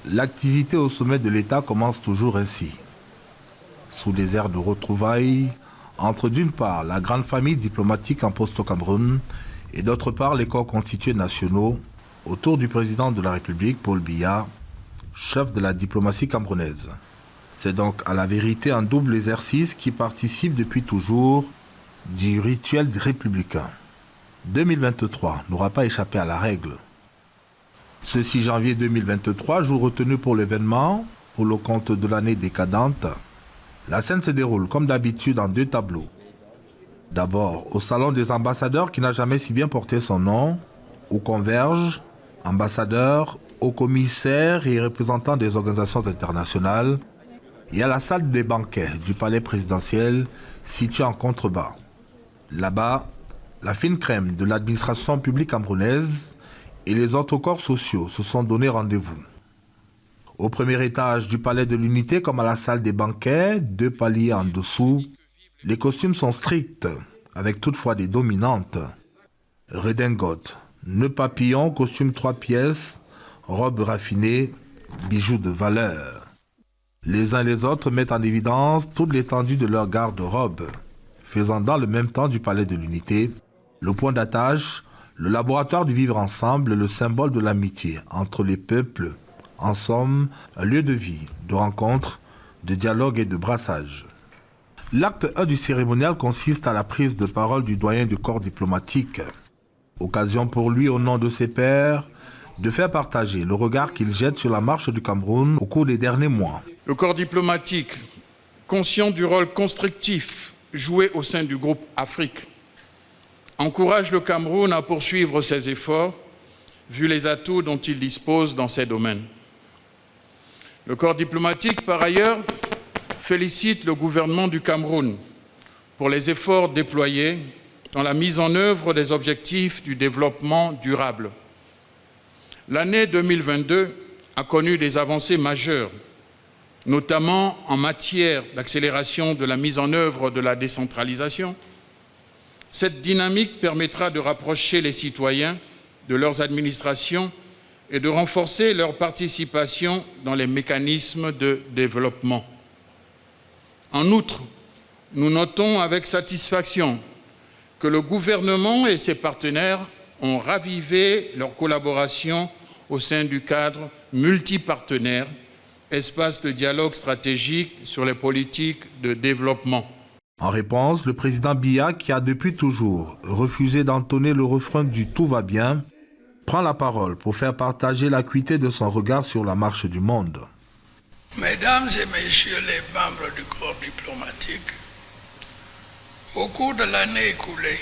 L'activité au sommet de l'État commence toujours ainsi. Sous des airs de retrouvailles, entre d'une part la grande famille diplomatique en poste au Cameroun et d'autre part les corps constitués nationaux autour du président de la République, Paul Biya, chef de la diplomatie camerounaise. C'est donc à la vérité un double exercice qui participe depuis toujours du rituel républicain. 2023 n'aura pas échappé à la règle. Ce 6 janvier 2023, jour retenu pour l'événement, pour le compte de l'année décadente, la scène se déroule comme d'habitude en deux tableaux. D'abord, au salon des ambassadeurs qui n'a jamais si bien porté son nom, où convergent ambassadeurs, hauts commissaires et représentants des organisations internationales, et à la salle des banquets du palais présidentiel située en contrebas. Là-bas, la fine crème de l'administration publique camerounaise et les autres corps sociaux se sont donné rendez-vous. Au premier étage du palais de l'Unité, comme à la salle des banquets, 2 paliers en dessous, les costumes sont stricts, avec toutefois des dominantes. Redingote, nœud papillon, costume 3 pièces, robe raffinée, bijoux de valeur. Les uns et les autres mettent en évidence toute l'étendue de leur garde-robe, faisant dans le même temps du palais de l'Unité le point d'attache, le laboratoire du vivre ensemble, le symbole de l'amitié entre les peuples. En somme, un lieu de vie, de rencontre, de dialogue et de brassage. L'acte 1 du cérémonial consiste à la prise de parole du doyen du corps diplomatique. Occasion pour lui, au nom de ses pairs, de faire partager le regard qu'il jette sur la marche du Cameroun au cours des derniers mois. Le corps diplomatique, conscient du rôle constructif joué au sein du groupe Afrique, encourage le Cameroun à poursuivre ses efforts, vu les atouts dont il dispose dans ces domaines. Le corps diplomatique, par ailleurs, félicite le gouvernement du Cameroun pour les efforts déployés dans la mise en œuvre des objectifs du développement durable. L'année 2022 a connu des avancées majeures, notamment en matière d'accélération de la mise en œuvre de la décentralisation. Cette dynamique permettra de rapprocher les citoyens de leurs administrations et de renforcer leur participation dans les mécanismes de développement. En outre, nous notons avec satisfaction que le gouvernement et ses partenaires ont ravivé leur collaboration au sein du cadre multipartenaire, espace de dialogue stratégique sur les politiques de développement. En réponse, le président Biya, qui a depuis toujours refusé d'entonner le refrain du « tout va bien », prend la parole pour faire partager l'acuité de son regard sur la marche du monde. Mesdames et messieurs les membres du corps diplomatique, au cours de l'année écoulée,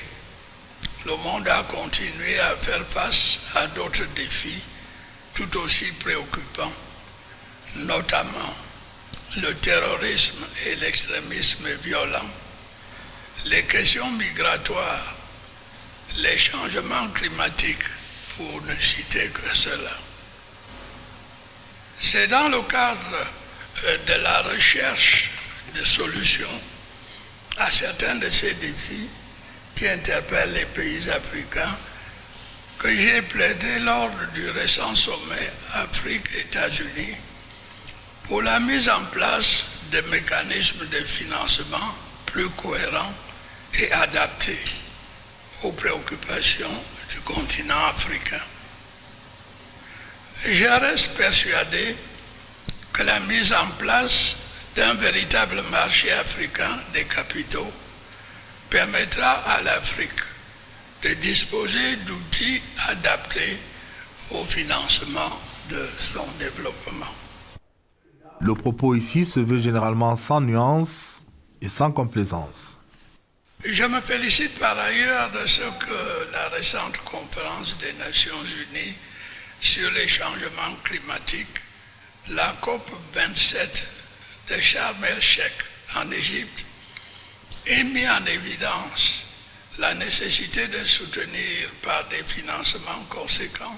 le monde a continué à faire face à d'autres défis tout aussi préoccupants, notamment le terrorisme et l'extrémisme violent, les questions migratoires, les changements climatiques, pour ne citer que cela. C'est dans le cadre de la recherche de solutions à certains de ces défis qui interpellent les pays africains que j'ai plaidé lors du récent sommet Afrique-États-Unis pour la mise en place de mécanismes de financement plus cohérents et adaptés aux préoccupations du continent africain. Je reste persuadé que la mise en place d'un véritable marché africain des capitaux permettra à l'Afrique de disposer d'outils adaptés au financement de son développement. Le propos ici se veut généralement sans nuance et sans complaisance. Je me félicite par ailleurs de ce que la récente conférence des Nations Unies sur les changements climatiques, la COP 27 de Sharm el-Sheikh en Égypte, ait mis en évidence la nécessité de soutenir par des financements conséquents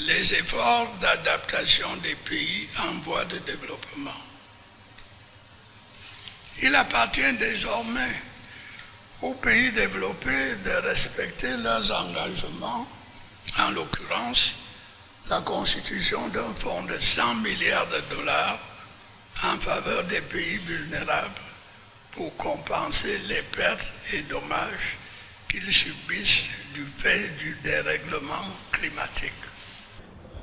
les efforts d'adaptation des pays en voie de développement. Il appartient désormais aux pays développés de respecter leurs engagements, en l'occurrence la constitution d'un fonds de 100 milliards de dollars en faveur des pays vulnérables pour compenser les pertes et dommages qu'ils subissent du fait du dérèglement climatique.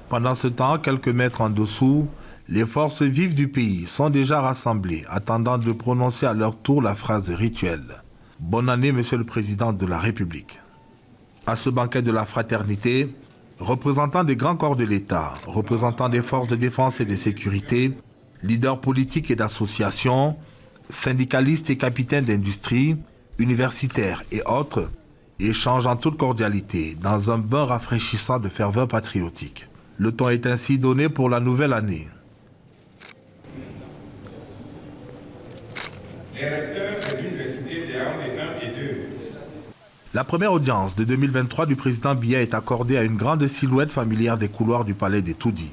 Pendant ce temps, quelques mètres en dessous, les forces vives du pays sont déjà rassemblées, attendant de prononcer à leur tour la phrase rituelle. Bonne année, Monsieur le Président de la République. À ce banquet de la fraternité, représentants des grands corps de l'État, représentants des forces de défense et de sécurité, leaders politiques et d'associations, syndicalistes et capitaines d'industrie, universitaires et autres, échangent en toute cordialité dans un bain rafraîchissant de ferveur patriotique. Le ton est ainsi donné pour la nouvelle année. Les recteurs des universités de Yaoundé 1 et 2. La première audience de 2023 du président Biya est accordée à une grande silhouette familière des couloirs du palais des Toudi.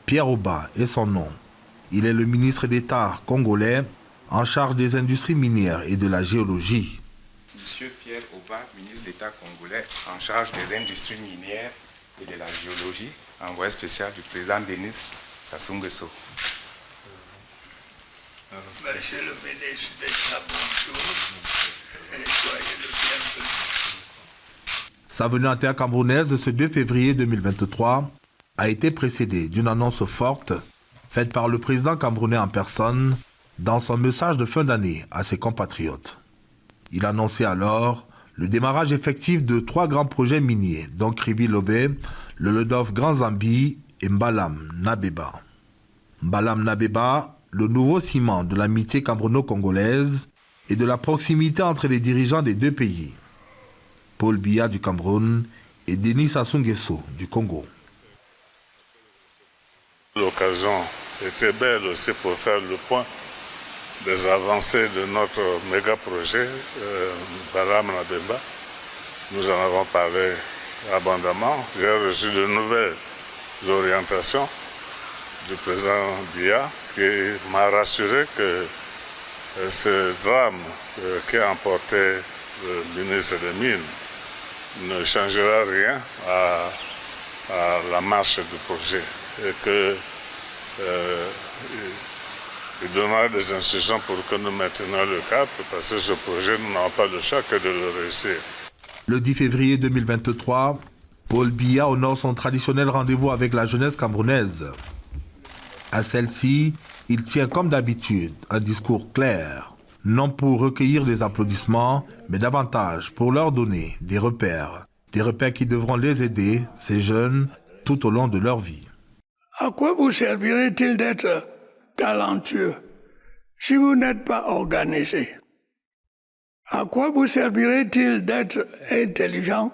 Pierre Oba est son nom. Il est le ministre d'État congolais en charge des industries minières et de la géologie. Monsieur Pierre Oba, ministre d'État congolais en charge des industries minières et de la géologie, envoyé spécial du président Denis Sassou Nguesso. Monsieur le ministre d'État, bonjour et soyez le bienvenu. Sa venue en terre camerounaise ce 2 février 2023 a été précédée d'une annonce forte faite par le président camerounais en personne dans son message de fin d'année à ses compatriotes. Il annonçait alors le démarrage effectif de 3 grands projets miniers, dont Kribi Lobé, le Ledof Grand Zambi et Mbalam Nabeba. Mbalam Nabeba, le nouveau ciment de l'amitié camerouno-congolaise et de la proximité entre les dirigeants des deux pays, Paul Biya du Cameroun et Denis Sassou Nguesso du Congo. L'occasion était belle aussi pour faire le point des avancées de notre méga projet, Mbalam Nabeba. Nous en avons parlé abondamment. J'ai reçu de nouvelles orientations du président Biya qui m'a rassuré que ce drame qui a emporté le ministre des Mines ne changera rien à la marche du projet et que il donnera des instructions pour que nous maintenions le cap parce que ce projet, nous n'avons pas le choix que de le réussir. Le 10 février 2023, Paul Biya honore son traditionnel rendez-vous avec la jeunesse camerounaise. À celle-ci, il tient comme d'habitude un discours clair, non pour recueillir des applaudissements, mais davantage pour leur donner des repères qui devront les aider, ces jeunes, tout au long de leur vie. À quoi vous servirait-il d'être talentueux si vous n'êtes pas organisé? À quoi vous servirait-il d'être intelligent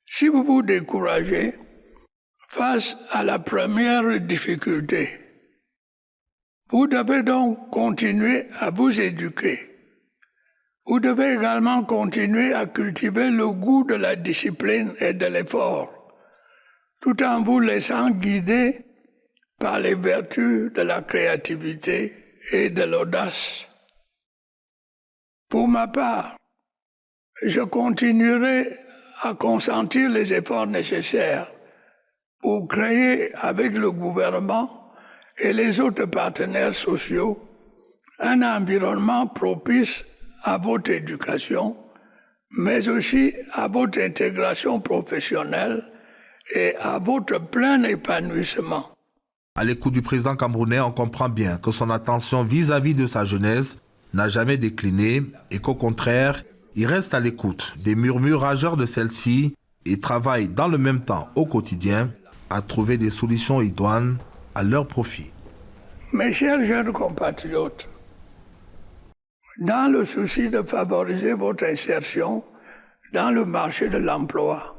si vous vous découragez face à la première difficulté? Vous devez donc continuer à vous éduquer. Vous devez également continuer à cultiver le goût de la discipline et de l'effort, tout en vous laissant guider par les vertus de la créativité et de l'audace. Pour ma part, je continuerai à consentir les efforts nécessaires pour créer avec le gouvernement et les autres partenaires sociaux un environnement propice à votre éducation, mais aussi à votre intégration professionnelle et à votre plein épanouissement. À l'écoute du président camerounais, on comprend bien que son attention vis-à-vis de sa jeunesse n'a jamais décliné et qu'au contraire, il reste à l'écoute des murmures rageurs de celle-ci et travaille dans le même temps au quotidien à trouver des solutions idoines à leur profit. Mes chers jeunes compatriotes, dans le souci de favoriser votre insertion dans le marché de l'emploi,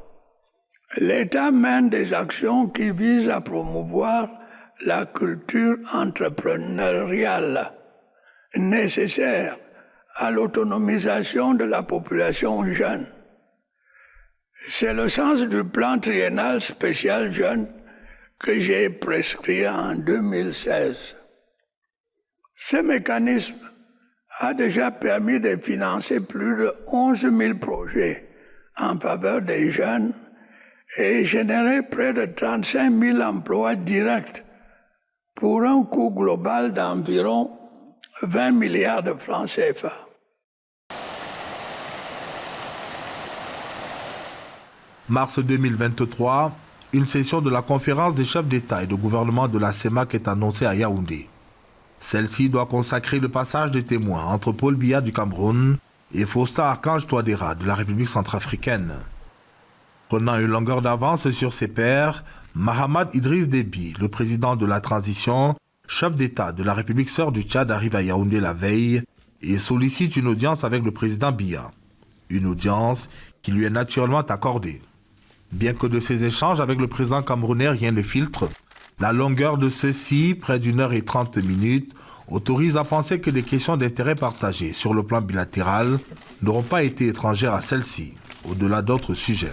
l'État mène des actions qui visent à promouvoir la culture entrepreneuriale nécessaire à l'autonomisation de la population jeune. C'est le sens du plan triennal spécial jeune que j'ai prescrit en 2016. Ce mécanisme a déjà permis de financer plus de 11 000 projets en faveur des jeunes et générer près de 35 000 emplois directs pour un coût global d'environ 20 milliards de francs CFA. Mars 2023, une session de la conférence des chefs d'État et de gouvernement de la CEMAC est annoncée à Yaoundé. Celle-ci doit consacrer le passage des témoins entre Paul Biya du Cameroun et Faustin Archange Touadéra de la République centrafricaine. Prenant une longueur d'avance sur ses pairs, Mahamad Idriss Déby, le président de la transition, chef d'État de la République sœur du Tchad, arrive à Yaoundé la veille et sollicite une audience avec le président Biya. Une audience qui lui est naturellement accordée. Bien que de ces échanges avec le président camerounais rien ne filtre, la longueur de ceux-ci, près d'1h30, autorise à penser que des questions d'intérêt partagé sur le plan bilatéral n'auront pas été étrangères à celle-ci, au-delà d'autres sujets.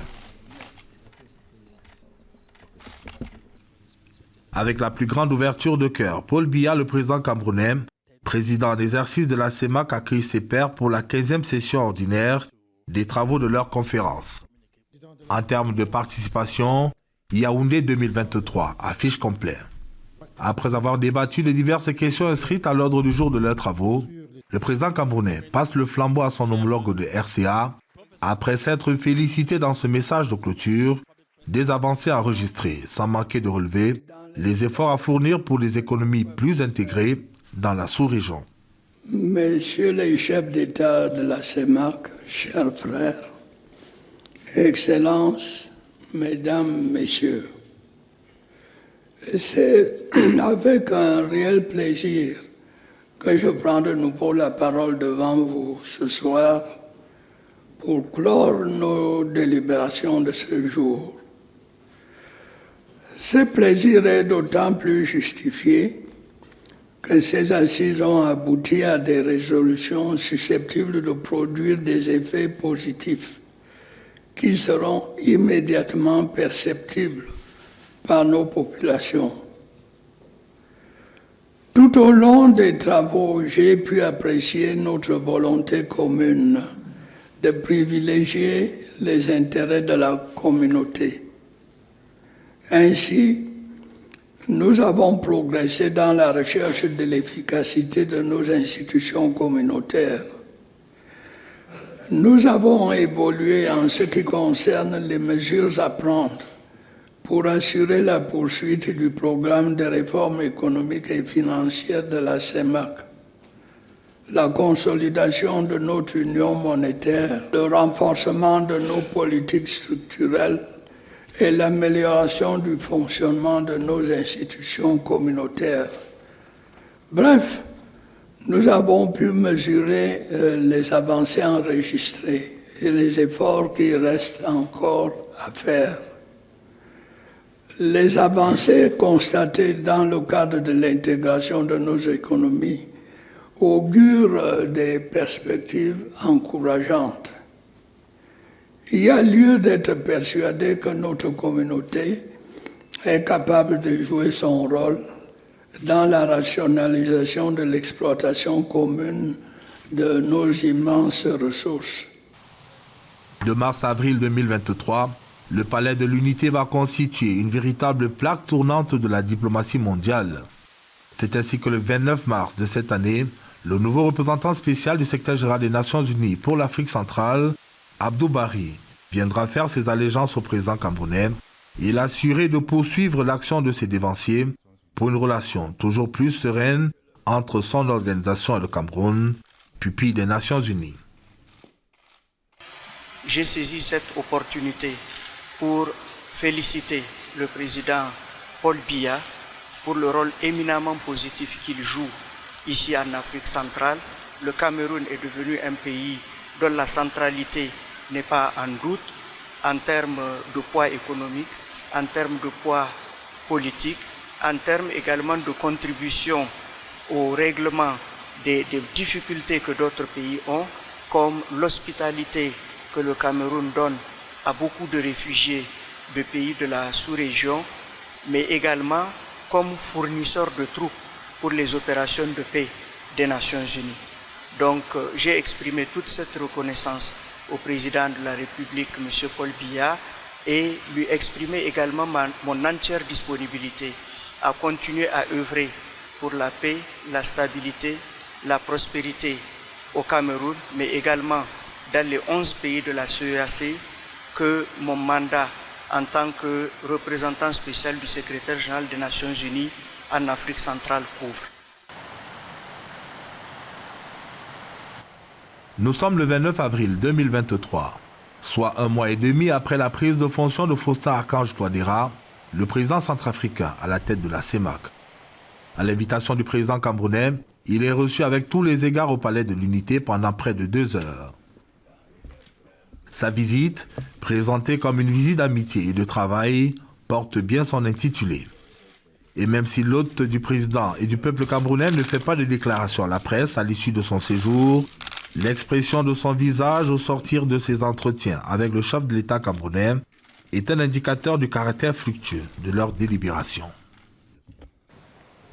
Avec la plus grande ouverture de cœur, Paul Biya, le président camerounais, président en exercice de la CEMAC, accueille ses pairs pour la 15e session ordinaire des travaux de leur conférence. En termes de participation, Yaoundé 2023, affiche complet. Après avoir débattu de diverses questions inscrites à l'ordre du jour de leurs travaux, le président camerounais passe le flambeau à son homologue de RCA après s'être félicité dans ce message de clôture des avancées enregistrées, sans manquer de relever les efforts à fournir pour des économies plus intégrées dans la sous-région. Messieurs les chefs d'État de la CEMAC, chers frères, Excellences, Mesdames, Messieurs, c'est avec un réel plaisir que je prends de nouveau la parole devant vous ce soir pour clore nos délibérations de ce jour. Ce plaisir est d'autant plus justifié que ces assises ont abouti à des résolutions susceptibles de produire des effets positifs qui seront immédiatement perceptibles par nos populations. Tout au long des travaux, j'ai pu apprécier notre volonté commune de privilégier les intérêts de la communauté. Ainsi, nous avons progressé dans la recherche de l'efficacité de nos institutions communautaires. Nous avons évolué en ce qui concerne les mesures à prendre pour assurer la poursuite du programme de réforme économique et financière de la CEMAC, la consolidation de notre union monétaire, le renforcement de nos politiques structurelles et l'amélioration du fonctionnement de nos institutions communautaires. Bref, nous avons pu mesurer les avancées enregistrées et les efforts qui restent encore à faire. Les avancées constatées dans le cadre de l'intégration de nos économies augurent des perspectives encourageantes. Il y a lieu d'être persuadé que notre communauté est capable de jouer son rôle dans la rationalisation de l'exploitation commune de nos immenses ressources. De mars à avril 2023, le Palais de l'Unité va constituer une véritable plaque tournante de la diplomatie mondiale. C'est ainsi que le 29 mars de cette année, le nouveau représentant spécial du secrétaire général des Nations Unies pour l'Afrique centrale, Abdou Barry, viendra faire ses allégeances au président camerounais et l'assurer de poursuivre l'action de ses dévanciers pour une relation toujours plus sereine entre son organisation et le Cameroun, pupille des Nations Unies. J'ai saisi cette opportunité pour féliciter le président Paul Biya pour le rôle éminemment positif qu'il joue ici en Afrique centrale. Le Cameroun est devenu un pays dont la centralité n'est pas en doute en termes de poids économique, en termes de poids politique, en termes également de contribution au règlement des difficultés que d'autres pays ont, comme l'hospitalité que le Cameroun donne à beaucoup de réfugiés de pays de la sous-région, mais également comme fournisseur de troupes pour les opérations de paix des Nations Unies. Donc j'ai exprimé toute cette reconnaissance au président de la République, M. Paul Biya, et lui exprimer également mon entière disponibilité à continuer à œuvrer pour la paix, la stabilité, la prospérité au Cameroun, mais également dans les 11 pays de la CEEAC que mon mandat en tant que représentant spécial du secrétaire général des Nations Unies en Afrique centrale couvre. Nous sommes le 29 avril 2023, soit un mois et demi après la prise de fonction de Faustin Archange Touadéra, le président centrafricain à la tête de la CEMAC. À l'invitation du président camerounais, il est reçu avec tous les égards au Palais de l'Unité pendant près de 2 heures. Sa visite, présentée comme une visite d'amitié et de travail, porte bien son intitulé. Et même si l'hôte du président et du peuple camerounais ne fait pas de déclaration à la presse à l'issue de son séjour, l'expression de son visage au sortir de ses entretiens avec le chef de l'État camerounais est un indicateur du caractère fructueux de leur délibération.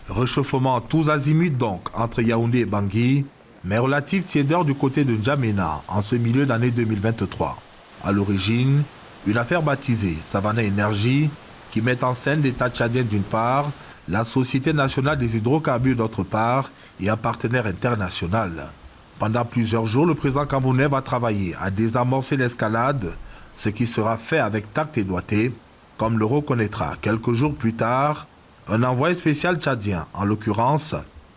Réchauffement tous azimuts donc entre Yaoundé et Bangui, mais relative tiédeur du côté de N'Djamena en ce milieu d'année 2023. À l'origine, une affaire baptisée Savannah Énergie qui met en scène l'État tchadien d'une part, la Société nationale des hydrocarbures d'autre part et un partenaire international. Pendant plusieurs jours, le président camerounais va travailler à désamorcer l'escalade, ce qui sera fait avec tact et doigté, comme le reconnaîtra quelques jours plus tard un envoyé spécial tchadien, en l'occurrence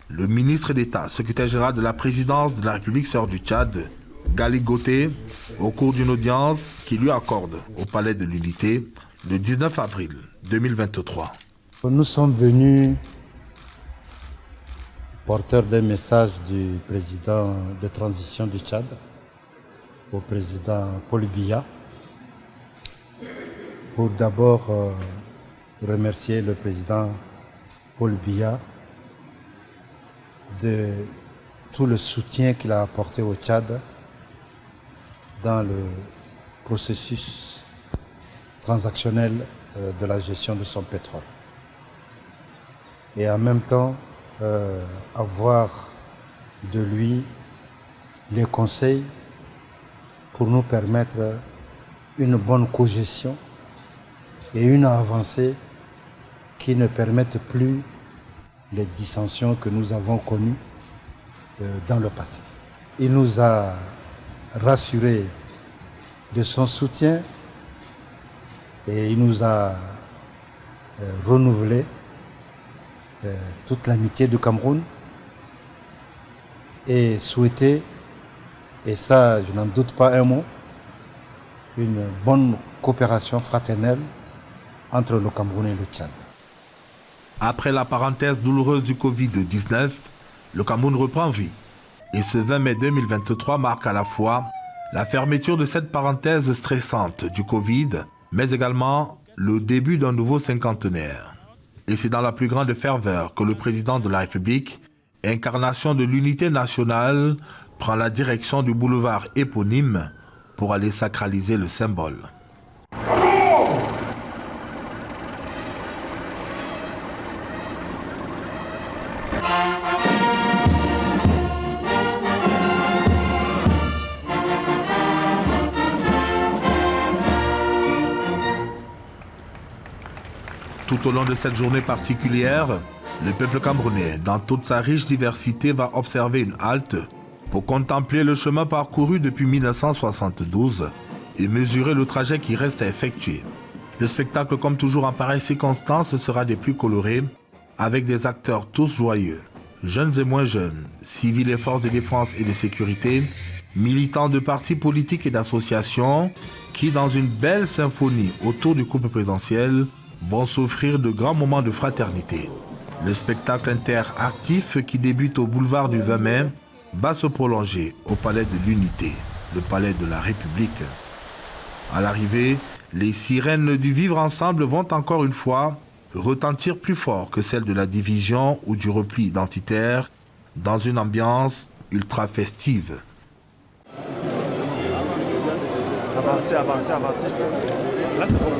le ministre d'État, secrétaire général de la présidence de la République sœur du Tchad, Gali Goté, au cours d'une audience qui lui accorde au Palais de l'Unité le 19 avril 2023. Nous sommes venus porteurs d'un message du président de transition du Tchad, au président Paul Biya, pour d'abord remercier le président Paul Biya de tout le soutien qu'il a apporté au Tchad dans le processus transactionnel de la gestion de son pétrole. Et en même temps, avoir de lui les conseils pour nous permettre une bonne cogestion et une avancée qui ne permettent plus les dissensions que nous avons connues dans le passé. Il nous a rassurés de son soutien et il nous a renouvelé toute l'amitié du Cameroun et souhaité, et ça je n'en doute pas un mot, une bonne coopération fraternelle entre le Cameroun et le Tchad. Après la parenthèse douloureuse du Covid-19, le Cameroun reprend vie. Et ce 20 mai 2023 marque à la fois la fermeture de cette parenthèse stressante du Covid, mais également le début d'un nouveau cinquantenaire. Et c'est dans la plus grande ferveur que le président de la République, incarnation de l'unité nationale, prend la direction du boulevard éponyme pour aller sacraliser le symbole. Tout au long de cette journée particulière, le peuple camerounais, dans toute sa riche diversité, va observer une halte pour contempler le chemin parcouru depuis 1972 et mesurer le trajet qui reste à effectuer. Le spectacle, comme toujours en pareille circonstance, sera des plus colorés, avec des acteurs tous joyeux, jeunes et moins jeunes, civils et forces de défense et de sécurité, militants de partis politiques et d'associations, qui, dans une belle symphonie autour du couple présidentiel, vont s'offrir de grands moments de fraternité. Le spectacle interactif qui débute au boulevard du 20 mai va se prolonger au Palais de l'Unité, le Palais de la République. À l'arrivée, les sirènes du vivre ensemble vont encore une fois retentir plus fort que celles de la division ou du repli identitaire dans une ambiance ultra festive. Avancez. Là, c'est bon.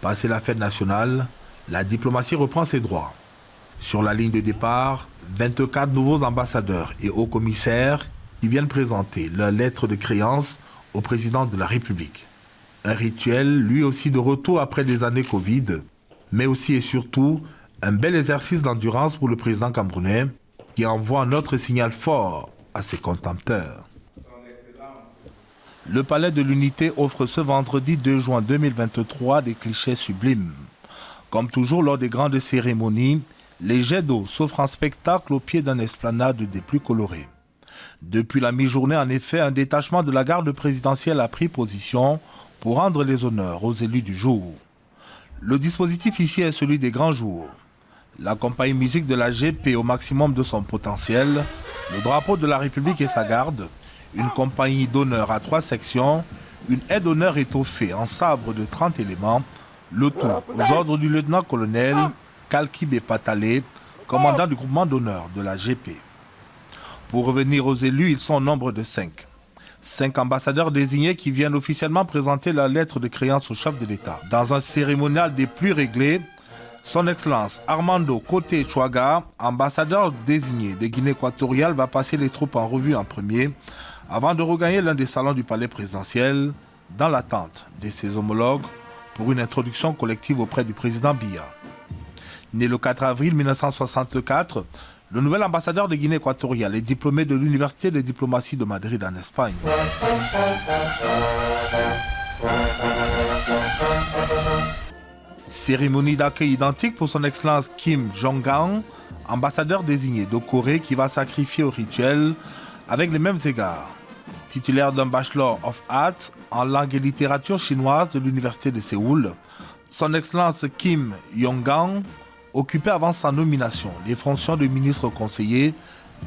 Passé la fête nationale, la diplomatie reprend ses droits. Sur la ligne de départ, 24 nouveaux ambassadeurs et hauts commissaires qui viennent présenter leur lettre de créance au président de la République. Un rituel, lui aussi de retour après des années Covid, mais aussi et surtout un bel exercice d'endurance pour le président camerounais qui envoie un autre signal fort à ses contempteurs. Le Palais de l'Unité offre ce vendredi 2 juin 2023 des clichés sublimes. Comme toujours lors des grandes cérémonies, les jets d'eau s'offrent en spectacle au pied d'une esplanade des plus colorées. Depuis la mi-journée, en effet, un détachement de la garde présidentielle a pris position pour rendre les honneurs aux élus du jour. Le dispositif ici est celui des grands jours. La compagnie musique de la GP au maximum de son potentiel, le drapeau de la République et sa garde, une compagnie d'honneur à 3 sections, une aide d'honneur étoffée en sabre de 30 éléments, le tout aux ordres du lieutenant-colonel Kalkibé Patale, commandant du groupement d'honneur de la GP. Pour revenir aux élus, ils sont au nombre de 5. 5 ambassadeurs désignés qui viennent officiellement présenter leur lettre de créance au chef de l'État. Dans un cérémonial des plus réglés, Son Excellence Armando Koté Chouaga, ambassadeur désigné de Guinée équatoriale, va passer les troupes en revue en premier avant de regagner l'un des salons du palais présidentiel dans l'attente de ses homologues pour une introduction collective auprès du président Biya. Né le 4 avril 1964, le nouvel ambassadeur de Guinée équatoriale est diplômé de l'Université de diplomatie de Madrid en Espagne. Cérémonie d'accueil identique pour son Excellence Kim Jong-un, ambassadeur désigné de Corée qui va sacrifier au rituel avec les mêmes égards. Titulaire d'un Bachelor of Arts en langue et littérature chinoise de l'Université de Séoul, son Excellence Kim Jong-un occupait avant sa nomination les fonctions de ministre conseiller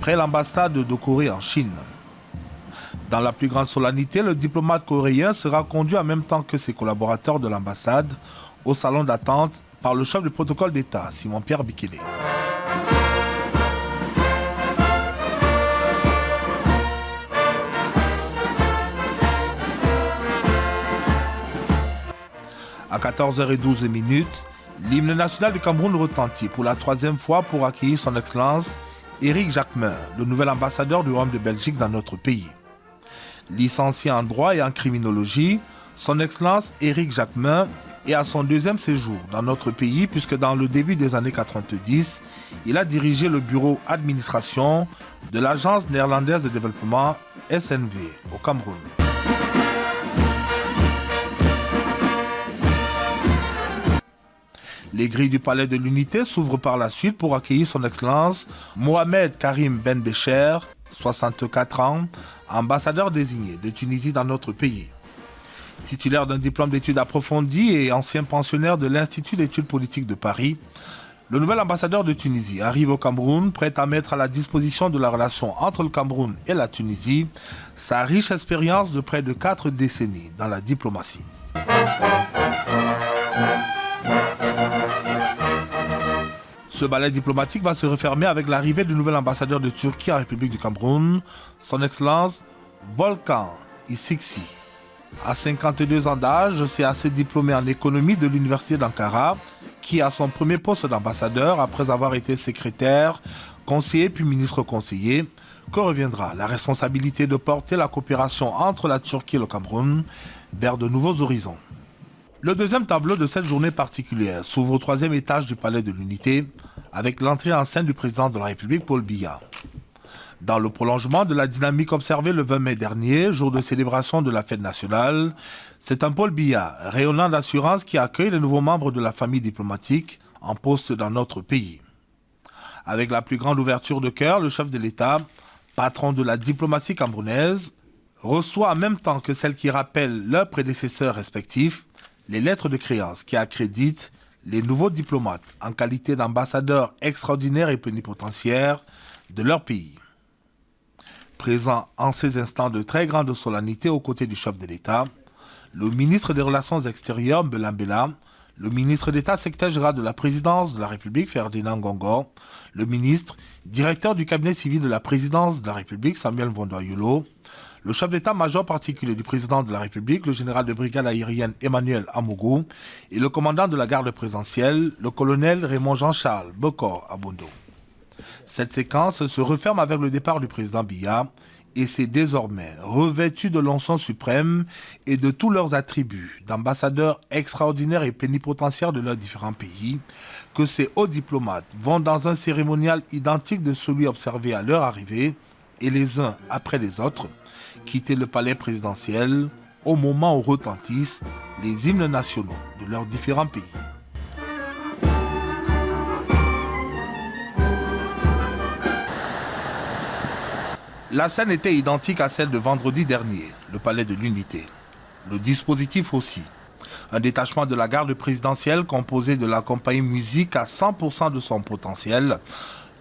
près l'ambassade de Corée en Chine. Dans la plus grande solennité, le diplomate coréen sera conduit en même temps que ses collaborateurs de l'ambassade au salon d'attente par le chef du protocole d'État, Simon-Pierre Bikele. À 14h12, l'hymne national du Cameroun retentit pour la 3e fois pour accueillir son Excellence Éric Jacquemin, le nouvel ambassadeur du Royaume de Belgique dans notre pays. Licencié en droit et en criminologie, son Excellence Éric Jacquemin est à son 2e séjour dans notre pays puisque dans le début des années 90, il a dirigé le bureau administration de l'Agence néerlandaise de développement SNV au Cameroun. Les grilles du Palais de l'Unité s'ouvrent par la suite pour accueillir son Excellence Mohamed Karim Ben Becher, 64 ans, ambassadeur désigné de Tunisie dans notre pays. Titulaire d'un diplôme d'études approfondies et ancien pensionnaire de l'Institut d'études politiques de Paris, le nouvel ambassadeur de Tunisie arrive au Cameroun prêt à mettre à la disposition de la relation entre le Cameroun et la Tunisie sa riche expérience de près de 4 décennies dans la diplomatie. Ce ballet diplomatique va se refermer avec l'arrivée du nouvel ambassadeur de Turquie en République du Cameroun, son Excellence Volkan Isiksi. À 52 ans d'âge, c'est à ce diplômé en économie de l'Université d'Ankara qui a son premier poste d'ambassadeur après avoir été secrétaire, conseiller puis ministre conseiller, que reviendra la responsabilité de porter la coopération entre la Turquie et le Cameroun vers de nouveaux horizons. Le deuxième tableau de cette journée particulière s'ouvre au 3e étage du Palais de l'Unité avec l'entrée en scène du président de la République, Paul Biya. Dans le prolongement de la dynamique observée le 20 mai dernier, jour de célébration de la fête nationale, c'est un Paul Biya, rayonnant d'assurance, qui accueille les nouveaux membres de la famille diplomatique en poste dans notre pays. Avec la plus grande ouverture de cœur, le chef de l'État, patron de la diplomatie camerounaise, reçoit en même temps que celles qui rappellent leurs prédécesseurs respectifs les lettres de créance qui accréditent les nouveaux diplomates en qualité d'ambassadeurs extraordinaires et plénipotentiaires de leur pays. Présent en ces instants de très grande solennité aux côtés du chef de l'État, le ministre des Relations extérieures, Mbela Mbela, le ministre d'État secrétaire général de la présidence de la République, Ferdinand Ngongo, le ministre, directeur du cabinet civil de la présidence de la République, Samuel Mvondo Ayolo, Le chef d'état-major particulier du président de la République, le général de brigade aérienne Emmanuel Amougou, et le commandant de la garde présidentielle, le colonel Raymond Jean-Charles Bokor Abondo. Cette séquence se referme avec le départ du président Biya et c'est désormais revêtu de l'onction suprême et de tous leurs attributs d'ambassadeurs extraordinaires et plénipotentiaires de leurs différents pays que ces hauts diplomates vont dans un cérémonial identique de celui observé à leur arrivée et les uns après les autres quitter le palais présidentiel au moment où retentissent les hymnes nationaux de leurs différents pays. La scène était identique à celle de vendredi dernier, le palais de l'Unité. Le dispositif aussi. Un détachement de la garde présidentielle composé de la compagnie musique à 100% de son potentiel,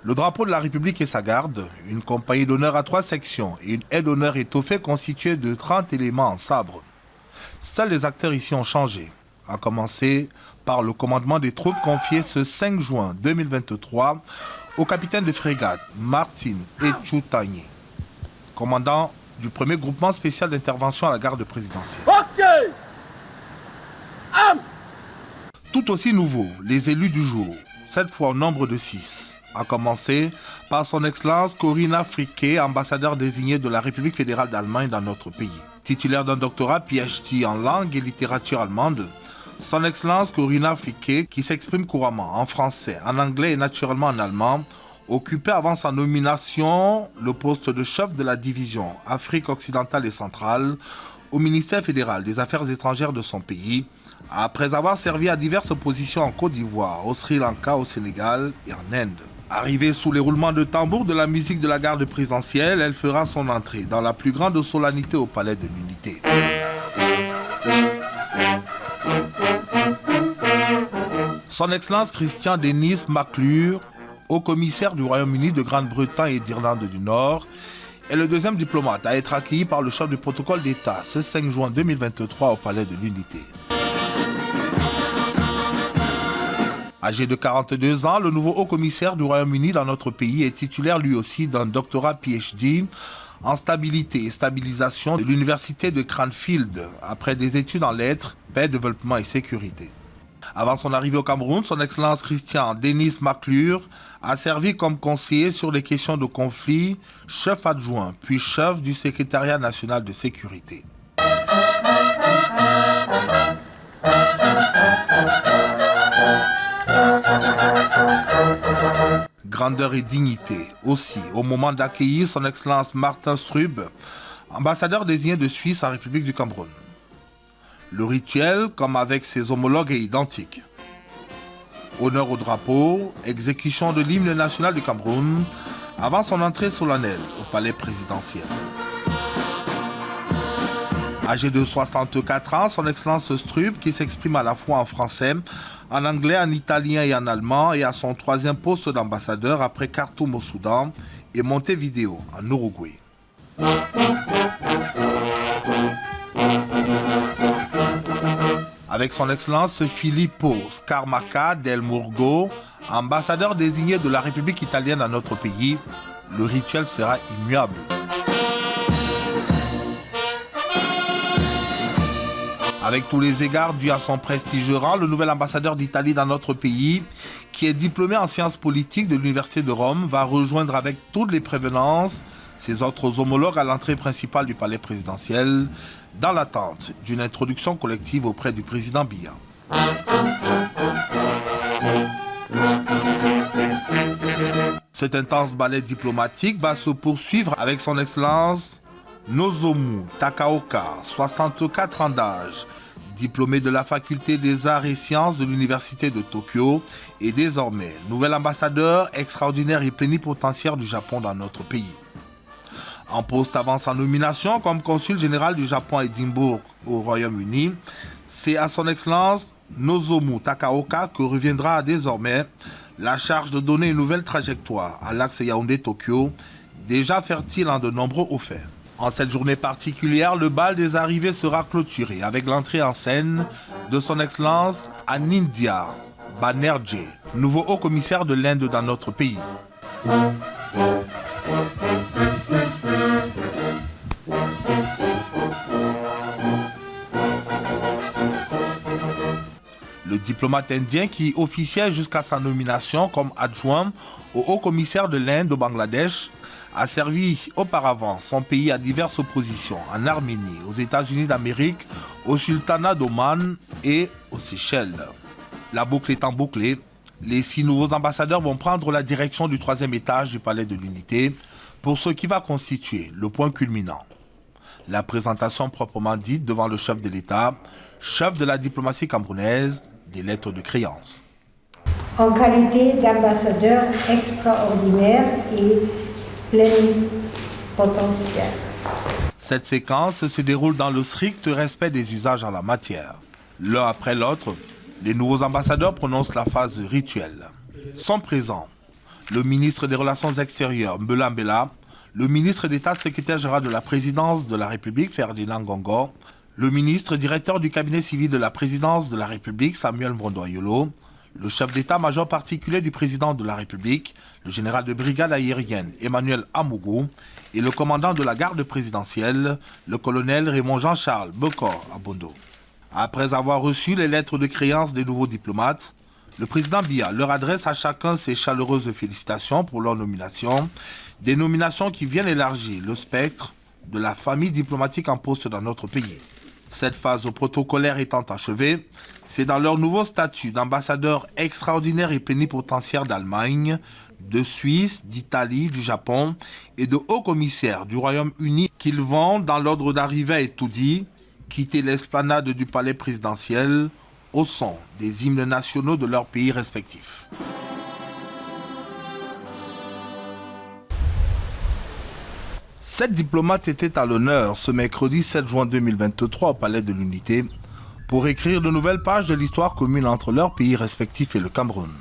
le drapeau de la République et sa garde, une compagnie d'honneur à 3 sections et une aide d'honneur étoffée constituée de 30 éléments en sabre. Seuls les acteurs ici ont changé, à commencer par le commandement des troupes confié ce 5 juin 2023 au capitaine de frégate Martin Echutanye, commandant du premier groupement spécial d'intervention à la garde présidentielle. Tout aussi nouveau, les élus du jour, cette fois au nombre de 6, à commencer par son Excellence Corinna Friquet, ambassadeur désigné de la République fédérale d'Allemagne dans notre pays. Titulaire d'un doctorat PhD en langue et littérature allemande, son Excellence Corinna Friquet, qui s'exprime couramment en français, en anglais et naturellement en allemand, occupait avant sa nomination le poste de chef de la division Afrique occidentale et centrale au ministère fédéral des Affaires étrangères de son pays, après avoir servi à diverses positions en Côte d'Ivoire, au Sri Lanka, au Sénégal et en Inde. Arrivée sous les roulements de tambour de la musique de la garde présidentielle, elle fera son entrée dans la plus grande solennité au palais de l'Unité. Son Excellence Christian Denis McClure, haut commissaire du Royaume-Uni, de Grande-Bretagne et d'Irlande du Nord, est le deuxième diplomate à être accueilli par le chef du protocole d'État ce 5 juin 2023 au palais de l'Unité. Âgé de 42 ans, le nouveau haut-commissaire du Royaume-Uni dans notre pays est titulaire lui aussi d'un doctorat PhD en stabilité et stabilisation de l'université de Cranfield, après des études en lettres, paix, développement et sécurité. Avant son arrivée au Cameroun, son Excellence Christian Denis McClure a servi comme conseiller sur les questions de conflit, chef adjoint, puis chef du secrétariat national de sécurité. Grandeur et dignité aussi au moment d'accueillir son Excellence Martin Strub, ambassadeur désigné de Suisse en République du Cameroun. Le rituel, comme avec ses homologues, est identique. Honneur au drapeau, exécution de l'hymne national du Cameroun avant son entrée solennelle au palais présidentiel. Âgé de 64 ans, son Excellence Strub, qui s'exprime à la fois en français, en anglais, en italien et en allemand, et à son 3e poste d'ambassadeur après Khartoum au Soudan et Montevideo en Uruguay. Avec son Excellence Filippo Scarmacca del Murgo, ambassadeur désigné de la République italienne à notre pays, le rituel sera immuable. Avec tous les égards dus à son prestigieux rang, le nouvel ambassadeur d'Italie dans notre pays, qui est diplômé en sciences politiques de l'Université de Rome, va rejoindre avec toutes les prévenances ses autres homologues à l'entrée principale du palais présidentiel, dans l'attente d'une introduction collective auprès du président Biya. Cet intense ballet diplomatique va se poursuivre avec son Excellence Nozomu Takaoka, 64 ans d'âge, diplômé de la faculté des arts et sciences de l'université de Tokyo et désormais nouvel ambassadeur extraordinaire et plénipotentiaire du Japon dans notre pays. En poste avant sa nomination comme consul général du Japon à Édimbourg au Royaume-Uni, c'est à son Excellence Nozomu Takaoka que reviendra désormais la charge de donner une nouvelle trajectoire à l'axe Yaoundé-Tokyo, déjà fertile en de nombreux hauts faits. En cette journée particulière, le bal des arrivées sera clôturé avec l'entrée en scène de son Excellence Anindya Banerjee, nouveau haut-commissaire de l'Inde dans notre pays. Le diplomate indien qui officiait jusqu'à sa nomination comme adjoint au haut-commissaire de l'Inde au Bangladesh a servi auparavant son pays à diverses positions en Arménie, aux États-Unis d'Amérique, au Sultanat d'Oman et aux Seychelles. La boucle étant bouclée, les 6 nouveaux ambassadeurs vont prendre la direction du 3e étage du Palais de l'Unité pour ce qui va constituer le point culminant. La présentation proprement dite devant le chef de l'État, chef de la diplomatie camerounaise, des lettres de créance. En qualité d'ambassadeur extraordinaire et plénipotentiaire. Cette séquence se déroule dans le strict respect des usages en la matière. L'un après l'autre, les nouveaux ambassadeurs prononcent la phase rituelle. Sont présents le ministre des Relations extérieures, Mbela Mbela, le ministre d'État secrétaire général de la présidence de la République, Ferdinand Ngongo, le ministre directeur du cabinet civil de la présidence de la République, Samuel Mvondoayolo, le chef d'état-major particulier du président de la République, le général de brigade aérienne Emmanuel Amougou, et le commandant de la garde présidentielle, le colonel Raymond Jean-Charles Bokor Abondo. Après avoir reçu les lettres de créance des nouveaux diplomates, le président Biya leur adresse à chacun ses chaleureuses félicitations pour leur nomination, des nominations qui viennent élargir le spectre de la famille diplomatique en poste dans notre pays. Cette phase protocolaire étant achevée, c'est dans leur nouveau statut d'ambassadeur extraordinaire et plénipotentiaire d'Allemagne, de Suisse, d'Italie, du Japon et de haut-commissaire du Royaume-Uni qu'ils vont, dans l'ordre d'arrivée à Etoudi, quitter l'esplanade du palais présidentiel au son des hymnes nationaux de leurs pays respectifs. Sept diplomates étaient à l'honneur ce mercredi 7 juin 2023 au Palais de l'Unité pour écrire de nouvelles pages de l'histoire commune entre leurs pays respectifs et le Cameroun.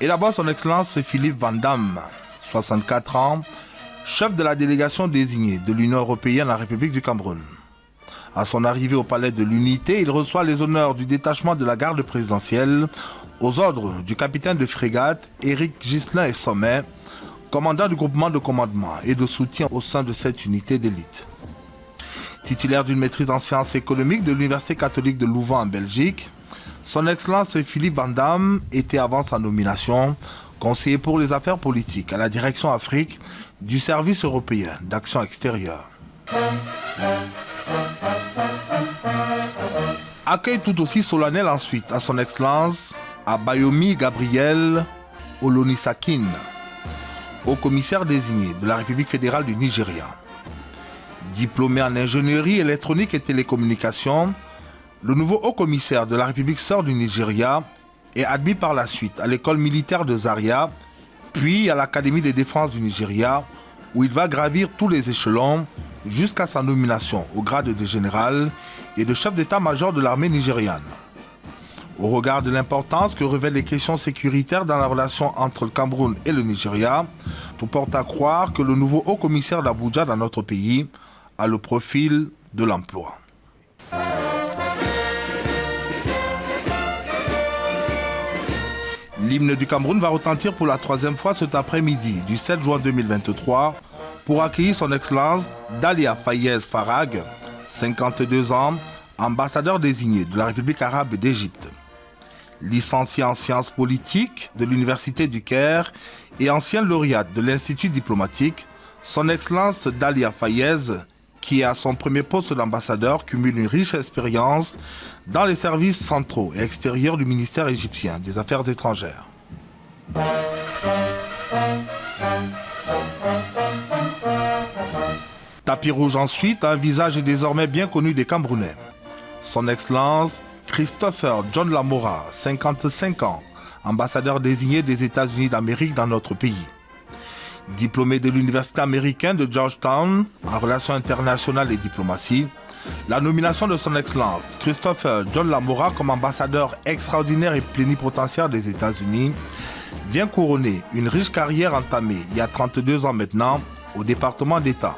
Et là-bas, son Excellence Philippe Van Damme, 64 ans, chef de la délégation désignée de l'Union européenne à la République du Cameroun. À son arrivée au Palais de l'Unité, il reçoit les honneurs du détachement de la garde présidentielle aux ordres du capitaine de frégate Éric Ghislain et Sommet, commandant du groupement de commandement et de soutien au sein de cette unité d'élite. Titulaire d'une maîtrise en sciences économiques de l'Université catholique de Louvain en Belgique, son Excellence Philippe Van Damme était avant sa nomination conseiller pour les affaires politiques à la direction Afrique du service européen d'action extérieure. Accueil tout aussi solennel ensuite à son Excellence Abayomi Gabriel Olonisakine, haut-commissaire désigné de la République fédérale du Nigeria. Diplômé en ingénierie électronique et télécommunications, le nouveau haut-commissaire de la République sœur du Nigeria est admis par la suite à l'école militaire de Zaria, puis à l'Académie de défense du Nigeria, où il va gravir tous les échelons jusqu'à sa nomination au grade de général et de chef d'état-major de l'armée nigériane. Au regard de l'importance que revêtent les questions sécuritaires dans la relation entre le Cameroun et le Nigeria, tout porte à croire que le nouveau haut-commissaire d'Abuja dans notre pays a le profil de l'emploi. L'hymne du Cameroun va retentir pour la 3e fois cet après-midi du 7 juin 2023 pour accueillir son Excellence Dalia Fayez Farag, 52 ans, ambassadeur désigné de la République arabe d'Égypte. Licenciée en sciences politiques de l'Université du Caire et ancienne lauréate de l'Institut diplomatique, son Excellence Dalia Fayez, qui est à son premier poste d'ambassadeur, cumule une riche expérience dans les services centraux et extérieurs du ministère égyptien des Affaires étrangères. Tapis rouge ensuite, un visage désormais bien connu des Camerounais. Son Excellence Christopher John Lamora, 55 ans, ambassadeur désigné des États-Unis d'Amérique dans notre pays. Diplômé de l'Université américaine de Georgetown en relations internationales et diplomatie, la nomination de son Excellence Christopher John Lamora comme ambassadeur extraordinaire et plénipotentiaire des États-Unis vient couronner une riche carrière entamée il y a 32 ans maintenant au département d'État.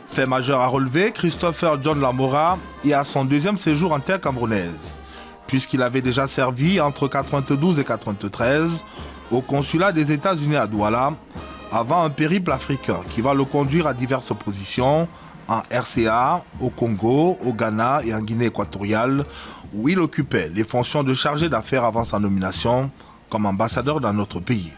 Fait majeur à relever, Christopher John Lamora est à son 2e séjour en terre camerounaise, puisqu'il avait déjà servi entre 92 et 93 au consulat des États-Unis à Douala, avant un périple africain qui va le conduire à diverses positions en RCA, au Congo, au Ghana et en Guinée équatoriale, où il occupait les fonctions de chargé d'affaires avant sa nomination comme ambassadeur dans notre pays.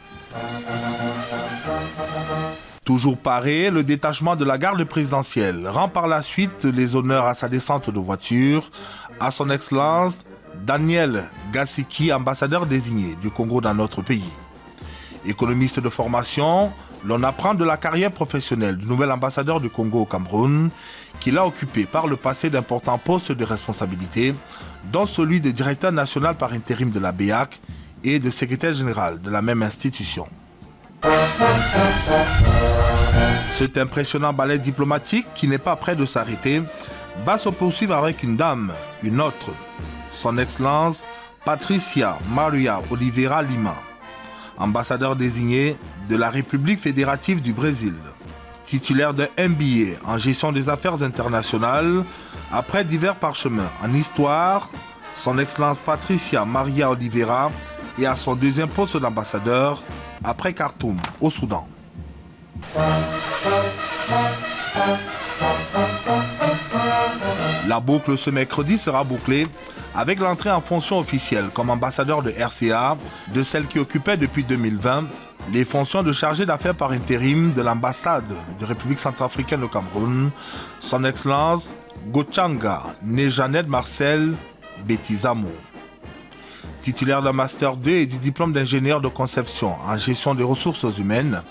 Toujours paré, le détachement de la garde présidentielle rend par la suite les honneurs à sa descente de voiture à son Excellence Daniel Gasiki, ambassadeur désigné du Congo dans notre pays. Économiste de formation, l'on apprend de la carrière professionnelle du nouvel ambassadeur du Congo au Cameroun, qu'il a occupé par le passé d'importants postes de responsabilité, dont celui de directeur national par intérim de la BEAC et de secrétaire général de la même institution. Cet impressionnant ballet diplomatique, qui n'est pas prêt de s'arrêter, va se poursuivre avec une dame, une autre, son Excellence Patricia Maria Oliveira Lima, ambassadeur désigné de la République fédérative du Brésil, titulaire d'un MBA en gestion des affaires internationales, après divers parchemins en histoire, son Excellence Patricia Maria Oliveira est à son deuxième poste d'ambassadeur après Khartoum, au Soudan. La boucle ce mercredi sera bouclée avec l'entrée en fonction officielle comme ambassadeur de RCA de celle qui occupait depuis 2020 les fonctions de chargé d'affaires par intérim de l'ambassade de République centrafricaine au Cameroun, son Excellence Gochanga Nejanet Marcel Betizamo. Titulaire d'un Master 2 et du diplôme d'ingénieur de conception en gestion des ressources humaines,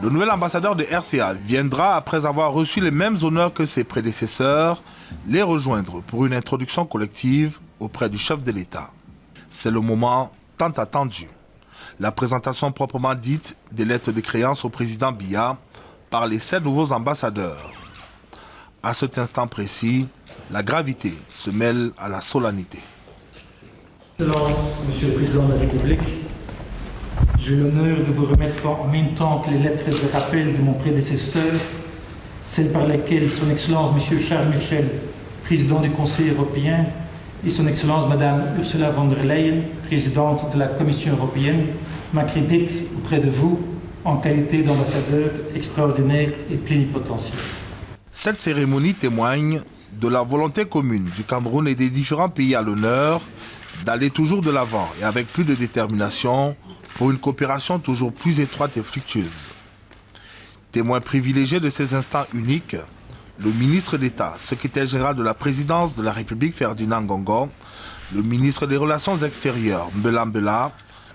le nouvel ambassadeur de RCA viendra, après avoir reçu les mêmes honneurs que ses prédécesseurs, les rejoindre pour une introduction collective auprès du chef de l'État. C'est le moment tant attendu. La présentation proprement dite des lettres de créance au président Biya par les 7 nouveaux ambassadeurs. À cet instant précis, la gravité se mêle à la solennité. Excellence, Monsieur le Président de la République, j'ai l'honneur de vous remettre en même temps que les lettres de rappel de mon prédécesseur, celles par lesquelles Son Excellence Monsieur Charles Michel, Président du Conseil européen, et Son Excellence Madame Ursula von der Leyen, Présidente de la Commission européenne, m'accréditent auprès de vous en qualité d'ambassadeur extraordinaire et plénipotentiaire. Cette cérémonie témoigne de la volonté commune du Cameroun et des différents pays à l'honneur d'aller toujours de l'avant et avec plus de détermination pour une coopération toujours plus étroite et fructueuse. Témoin privilégié de ces instants uniques, le ministre d'État, secrétaire général de la présidence de la République Ferdinand Ngongo, le ministre des Relations extérieures Mbela Mbela,